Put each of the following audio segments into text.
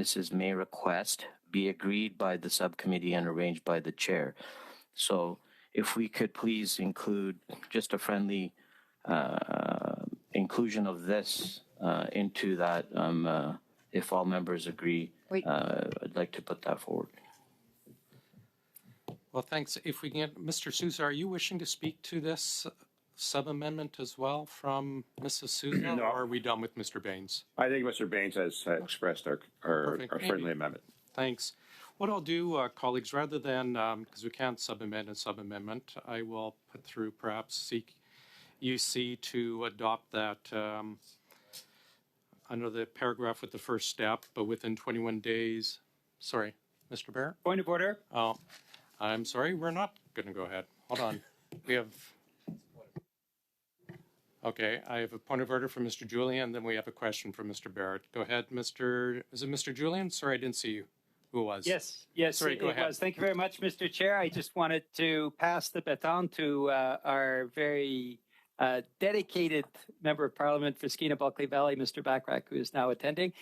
witnesses may request be agreed by the subcommittee and arranged by the chair. So if we could please include just a friendly inclusion of this into that, if all members agree, I'd like to put that forward. Well, thanks. If we can get Mr. Souza, are you wishing to speak to this sub-amendment as well from Mrs. Souza, No. or are we done with Mr. Baines? I think Mr. Baines has expressed our friendly amendment. Thanks. What I'll do, colleagues, rather than, because we can't sub-amend and sub-amendment, I will put through perhaps seek UC to adopt that under the paragraph with the first step, but within 21 days. Sorry, Mr. Barrett? Point of order. Oh, I'm sorry, we're not going to go ahead. Hold on. We have... Okay, I have a point of order from Mr. Julian, then we have a question from Mr. Barrett. Go ahead, is it Mr. Julian? Sorry, I didn't see you. Who it was? Yes, Sorry, go ahead. Thank you very much, Mr. Chair. I just wanted to pass the baton to our very dedicated Member of Parliament for Skeena-Bulkley Valley, Mr. Backrack, who is now attending.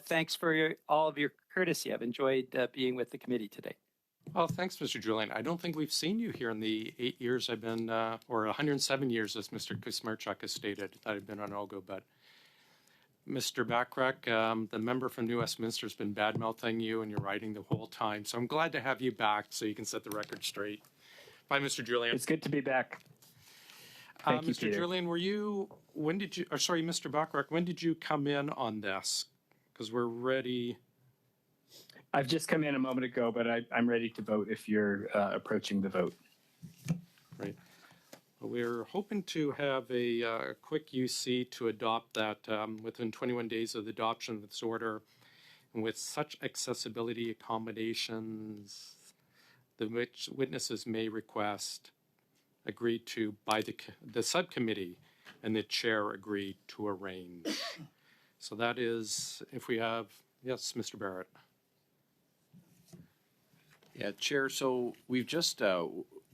Thanks for all of your courtesy. I've enjoyed being with the committee today. Well, thanks, Mr. Julian. I don't think we've seen you here in the 8 years I've been, or 107 years, as Mr. Kusmarchuk has stated, that I've been on OGGO. But Mr. Backrack, the member from New Westminster, has been bad-mouthing you and your writing the whole time. So I'm glad to have you back so you can set the record straight. Bye, Mr. Julian. It's good to be back. Thank you, Mr. Peter. Julian, Mr. Backrack, when did you come in on this? Because we're ready. I've just come in a moment ago, but I'm ready to vote if you're approaching the vote. Right. Well, we're hoping to have a quick UC to adopt that within 21 days of the adoption of this order, and with such accessibility accommodations, the which witnesses may request agreed to by the subcommittee, and the chair agreed to arrange. So that is, if we have, yes, Mr. Barrett. Yeah, Chair, so we've just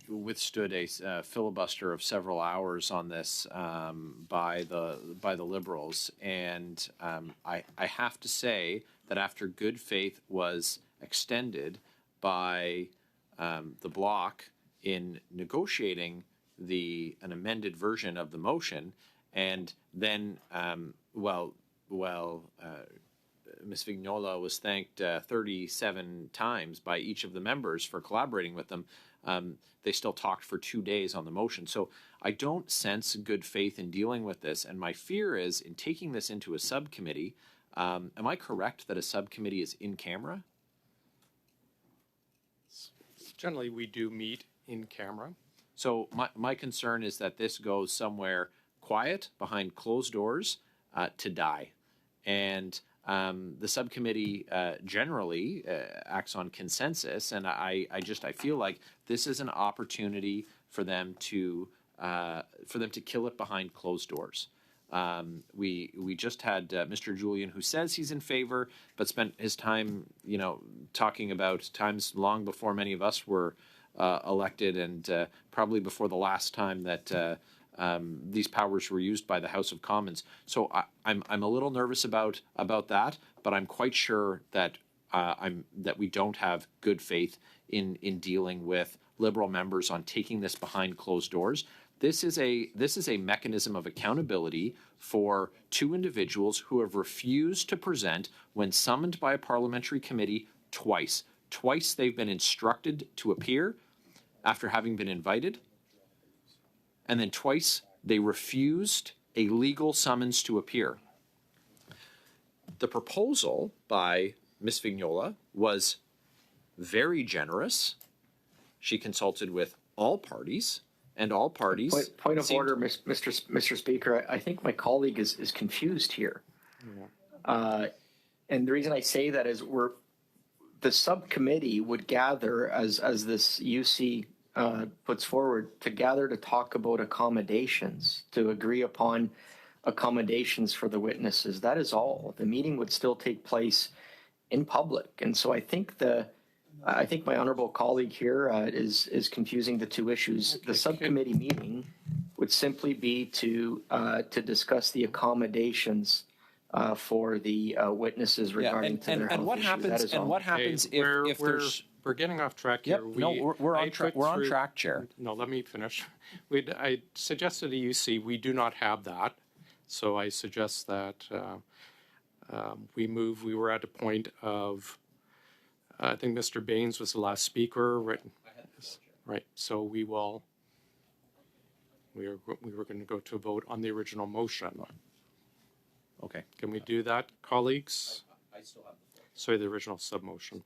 withstood a filibuster of several hours on this by the Liberals, and I have to say that after good faith was extended by the Bloc in negotiating an amended version of the motion, and then Ms. Vignola was thanked 37 times by each of the members for collaborating with them. They still talked for 2 days on the motion. So I don't sense good faith in dealing with this. And my fear is in taking this into a subcommittee, am I correct that a subcommittee is in camera? Generally, we do meet in camera. So my concern is that this goes somewhere quiet behind closed doors to die. And the subcommittee generally acts on consensus, and I feel like this is an opportunity for them to kill it behind closed doors. We just had Mr. Julian, who says he's in favor, but spent his time, talking about times long before many of us were elected, and probably before the last time that these powers were used by the House of Commons. So I'm a little nervous about that, but I'm quite sure that that we don't have good faith in dealing with Liberal members on taking this behind closed doors. This is a mechanism of accountability for two individuals who have refused to present when summoned by a parliamentary committee twice. Twice they've been instructed to appear after having been invited, and then twice they refused a legal summons to appear. The proposal by Ms. Vignola was very generous. She consulted with all parties, and all parties... Point of order, Mr. Speaker. I think my colleague is confused here. Yeah. And the reason I say that is the subcommittee would gather, as this UC puts forward, to gather to talk about accommodations, to agree upon accommodations for the witnesses. That is all. The meeting would still take place in public. And so I think my honorable colleague here is confusing the two issues. The subcommittee meeting would simply be to discuss the accommodations for the witnesses regarding to their health what issue. happens? That is And all. what happens if there's? We're getting off track Yep. here. No, we're on track. We're on track, Chair. No, let me finish. I suggested to UC we do not have that, so I suggest that we move. We were at a point of, I think Mr. Baines was the last speaker, right? Right. So we were going to go to a vote on the original motion. Okay. Can we do that, colleagues? I still have the floor. Sorry, the original sub-motion.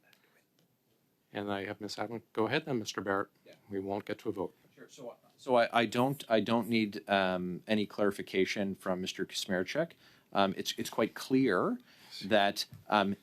And I have Ms. Adwin. Go ahead then, Mr. Barrett. Yeah. We won't get to a vote. Sure. So I don't need any clarification from Mr. Kosmarchuk. It's quite clear that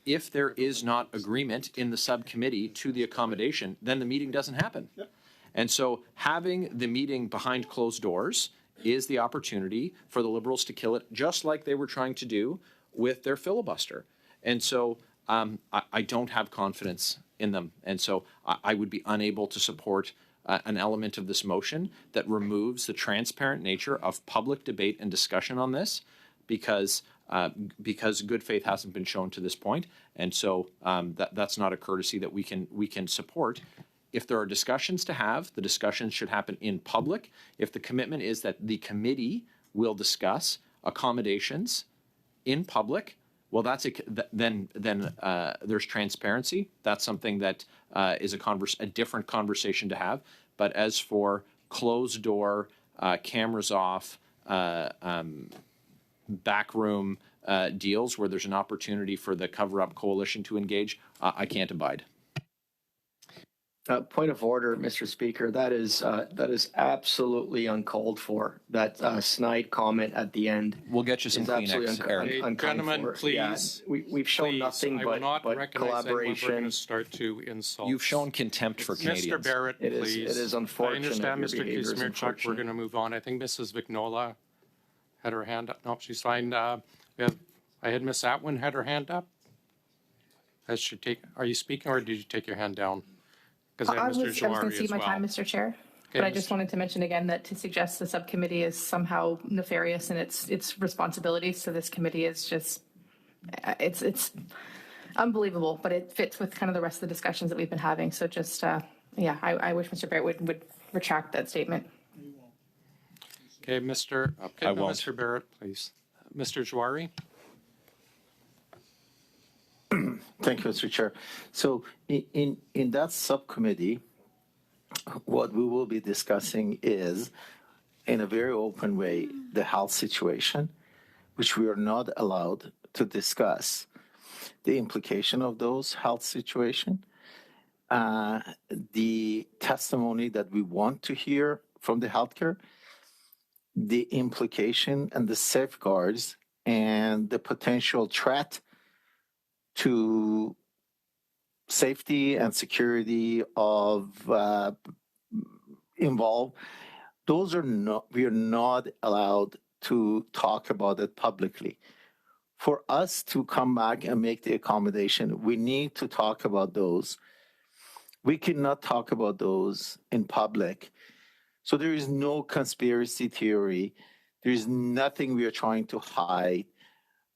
if there is not agreement in the subcommittee to the accommodation, then the meeting doesn't happen. Yep. And so having the meeting behind closed doors is the opportunity for the Liberals to kill it, just like they were trying to do with their filibuster. And so I don't have confidence in them. And so I would be unable to support an element of this motion that removes the transparent nature of public debate and discussion on this, because good faith hasn't been shown to this point. And so that's not a courtesy that we can support. If there are discussions to have, the discussions should happen in public. If the commitment is that the committee will discuss accommodations in public, well, then there's transparency. That's something that is a different conversation to have. But as for closed door, cameras off, backroom deals where there's an opportunity for the cover-up coalition to engage, I can't abide. Point of order, Mr. Speaker. That is absolutely uncalled for. That snide comment at the end. We'll get you some Kleenex, Eric. Gentlemen, please. Yeah, we've shown nothing I will not but recognize anyone. We're going collaboration. to start to insult. You've shown contempt for Canadians. Mr. Barrett, please. It is unfortunate. I understand, Your Mr. behavior is Kuzmirchuk. We're unfortunate. going to move on. I think Mrs. Vignola had her hand up. No, she's fine. I had Miss Atwin had her hand up. Are you speaking, or did you take your hand down? Because I have Mr. I was going to Jouari cede as my well. time, Mr. Chair. Okay, But I just wanted to mention again that to suggest the subcommittee is somehow nefarious in its responsibilities to this committee is just, it's unbelievable, but it fits with kind of the rest of the discussions that we've been having. So just, I wish Mr. Barrett would retract that statement. Okay, I won't. Mr. Barrett, please. Mr. Jouari? Thank you, Mr. Chair. So in that subcommittee, what we will be discussing is, in a very open way, the health situation, which we are not allowed to discuss, the implication of those health situation, the testimony that we want to hear from the healthcare, the implication and the safeguards and the potential threat to safety and security of involved. Those are not, we are not allowed to talk about it publicly. For us to come back and make the accommodation, we need to talk about those. We cannot talk about those in public. So there is no conspiracy theory. There is nothing we are trying to hide.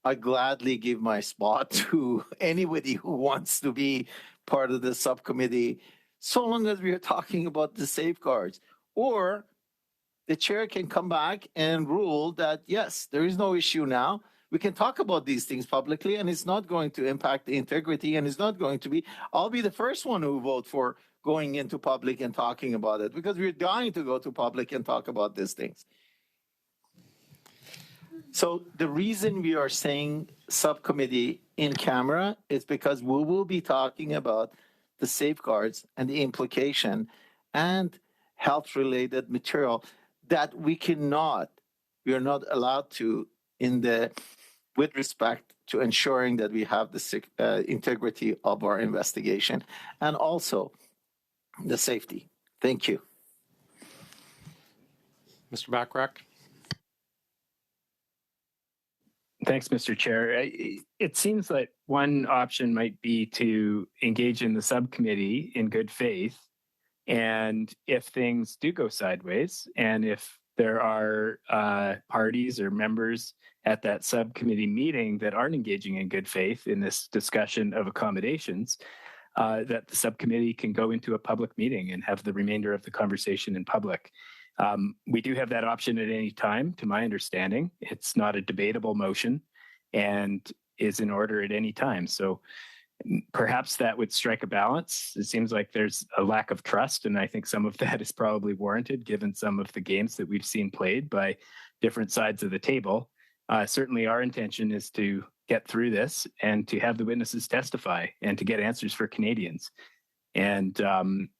I gladly give my spot to anybody who wants to be part of the subcommittee, so long as we are talking about the safeguards. Or the chair can come back and rule that, yes, there is no issue now. We can talk about these things publicly, and it's not going to impact the integrity, and it's not going to be, I'll be the first one who vote for going into public and talking about it, because we're dying to go to public and talk about these things. So the reason we are saying subcommittee in camera is because we will be talking about the safeguards and the implication and health-related material that we are not allowed to with respect to ensuring that we have the integrity of our investigation and also the safety. Thank you. Mr. Bachrach? Thanks, Mr. Chair. It seems that one option might be to engage in the subcommittee in good faith. And if things do go sideways, and if there are parties or members at that subcommittee meeting that aren't engaging in good faith in this discussion of accommodations, that the subcommittee can go into a public meeting and have the remainder of the conversation in public. We do have that option at any time, to my understanding. It's not a debatable motion and is in order at any time. So perhaps that would strike a balance. It seems like there's a lack of trust, and I think some of that is probably warranted given some of the games that we've seen played by different sides of the table. Certainly our intention is to get through this and to have the witnesses testify and to get answers for Canadians. And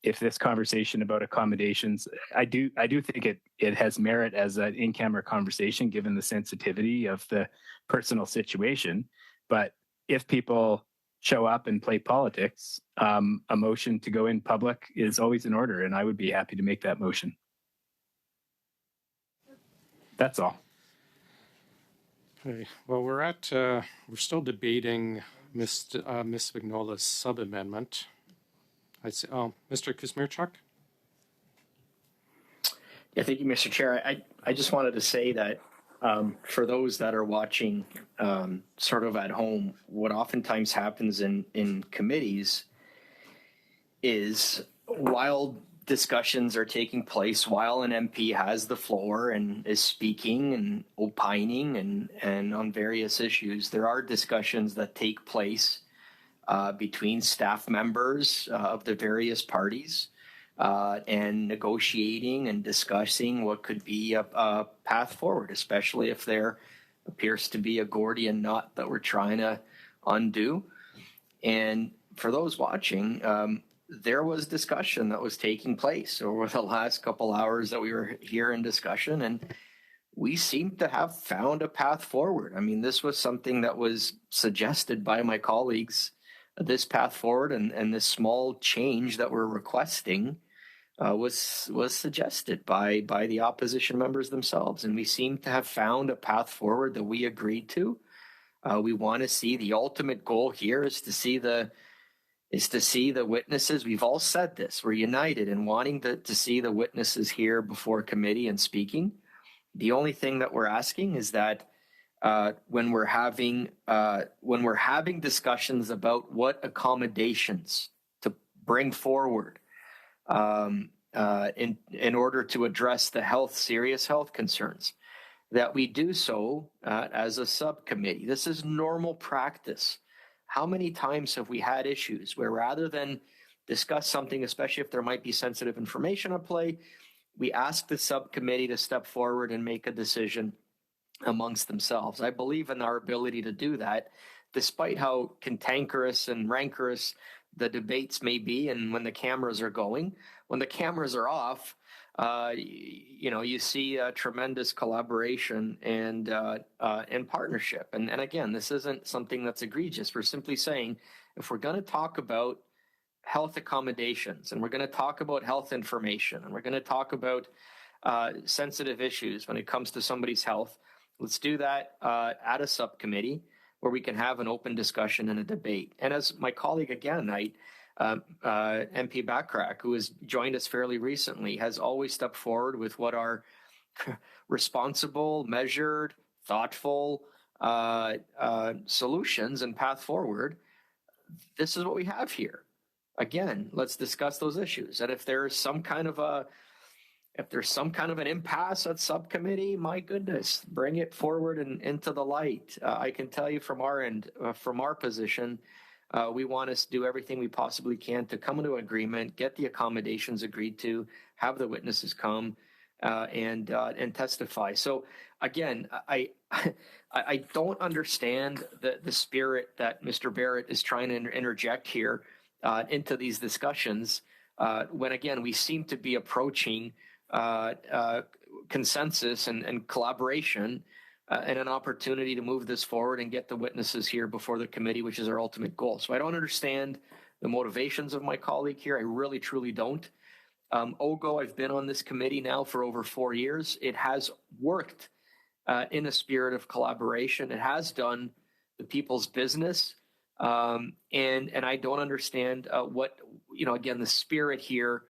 if this conversation about accommodations, I do think it has merit as an in-camera conversation given the sensitivity of the personal situation. But if people show up and play politics, a motion to go in public is always in order, and I would be happy to make that motion. That's all. Okay. Well, we're still debating Ms. Vignola's sub-amendment. Mr. Kuzmierczuk? Yeah, thank you, Mr. Chair. I just wanted to say that for those that are watching sort of at home, what oftentimes happens in committees is while discussions are taking place, while an MP has the floor and is speaking and opining and on various issues, there are discussions that take place between staff members of the various parties and negotiating and discussing what could be a path forward, especially if there appears to be a Gordian knot that we're trying to undo. And for those watching, there was discussion that was taking place over the last couple hours that we were here in discussion, and we seem to have found a path forward. I mean, this was something that was suggested by my colleagues, this path forward and this small change that we're requesting was suggested by the opposition members themselves. And we seem to have found a path forward that we agreed to. We want to see, the ultimate goal here is to see the witnesses. We've all said this. We're united in wanting to see the witnesses here before committee and speaking. The only thing that we're asking is that when we're having discussions about what accommodations to bring forward in order to address the serious health concerns, that we do so as a subcommittee. This is normal practice. How many times have we had issues where rather than discuss something, especially if there might be sensitive information at play, we ask the subcommittee to step forward and make a decision amongst themselves? I believe in our ability to do that, despite how cantankerous and rancorous the debates may be, and when the cameras are going. When the cameras are off, you see tremendous collaboration and partnership. And again, this isn't something that's egregious. We're simply saying, if we're going to talk about health accommodations, and we're going to talk about health information, and we're going to talk about sensitive issues when it comes to somebody's health, let's do that at a subcommittee where we can have an open discussion and a debate. And as my colleague again, MP Backrack, who has joined us fairly recently, has always stepped forward with what are responsible, measured, thoughtful solutions and path forward. This is what we have here. Again, let's discuss those issues. And if there's some kind of an impasse at subcommittee, my goodness, bring it forward and into the light. I can tell you from our end, from our position, we want to do everything we possibly can to come into agreement, get the accommodations agreed to, have the witnesses come and testify. So again, I don't understand the spirit that Mr. Barrett is trying to interject here into these discussions when again we seem to be approaching consensus and collaboration and an opportunity to move this forward and get the witnesses here before the committee, which is our ultimate goal. So I don't understand the motivations of my colleague here. I really, truly don't. OGGO, I've been on this committee now for over 4 years. It has worked in a spirit of collaboration. It has done the people's business. And I don't understand again, the spirit here